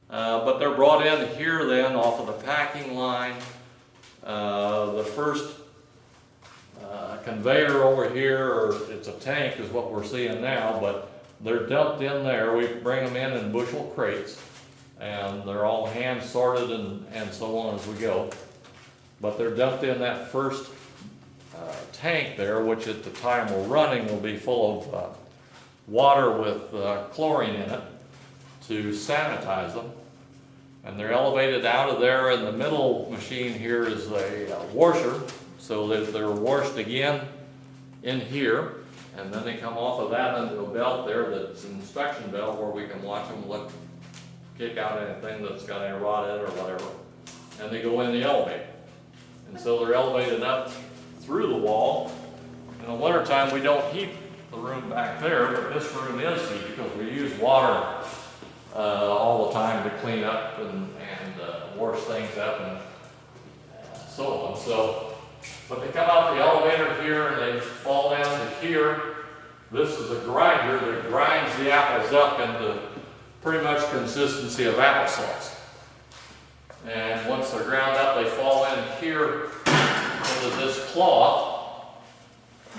But they're brought in here then off of the packing line. The first conveyor over here, or it's a tank is what we're seeing now, but they're dumped in there. We bring them in bushel crates, and they're all hand sorted and so on as we go. But they're dumped in that first tank there, which at the time we're running will be full of water with chlorine in it to sanitize them. And they're elevated out of there. In the middle machine here is a washer, so that they're washed again in here, and then they come off of that into a belt there that's an inspection belt where we can watch them kick out anything that's got any rot in it or whatever, and they go in the elevator. And so they're elevated up through the wall. In the wintertime we don't heat the room back there, but this room is heated because we use water all the time to clean up and wash things up and so on. So, but they come out the elevator here and they fall down to here. This is a grinder that grinds the apples up into pretty much consistency of applesauce. And once they're ground up, they fall in here into this cloth.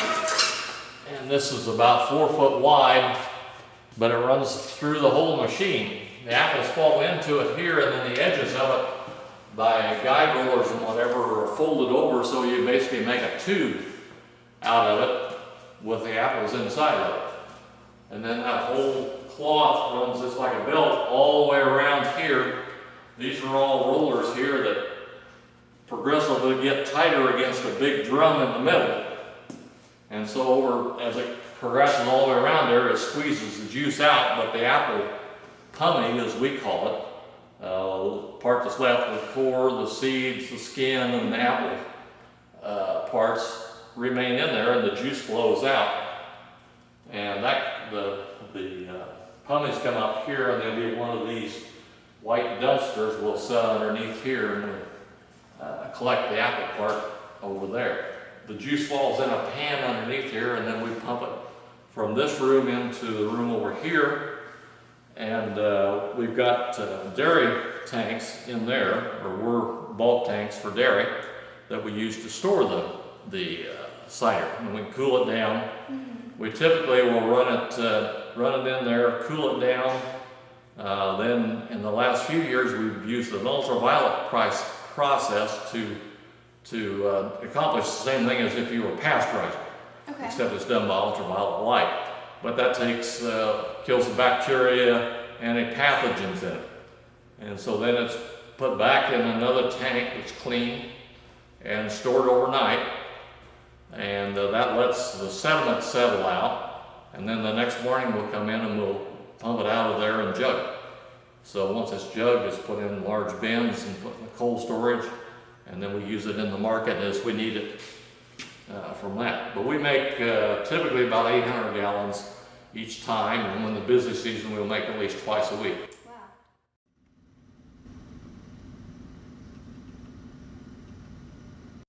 And this is about 4 foot wide, but it runs through the whole machine. The apples fall into it here, and then the edges of it by guide rollers and whatever are folded over, so you basically make a tube out of it with the apples inside of it. And then that whole cloth runs just like a belt all the way around here. These are all rollers here that progressively get tighter against a big drum in the middle. And so as it progresses all the way around there, it squeezes the juice out, but the apple pummy, as we call it, the part that's left, the core, the seeds, the skin, and the apple parts remain in there, and the juice flows out. And the pummies come up here, and there'll be one of these white dumpsters will sit underneath here and collect the apple part over there. The juice falls in a pan underneath here, and then we pump it from this room into the room over here. And we've got dairy tanks in there, or we're bulk tanks for dairy that we use to store the cider. And we cool it down. We typically will run it in there, cool it down. Then in the last few years, we've used an ultraviolet process to accomplish the same thing as if you were pasteurizing, except it's done by ultraviolet light. But that kills the bacteria and any pathogens in it. And so then it's put back in another tank that's clean and stored overnight. And that lets the sediment settle out. And then the next morning we'll come in and we'll pump it out of there and jug it. So once it's jugged, it's put in large bins and put in the cold storage. And then we use it in the market as we need it from that. But we make typically about 800 gallons each time, and when the busy season we'll make at least twice a week.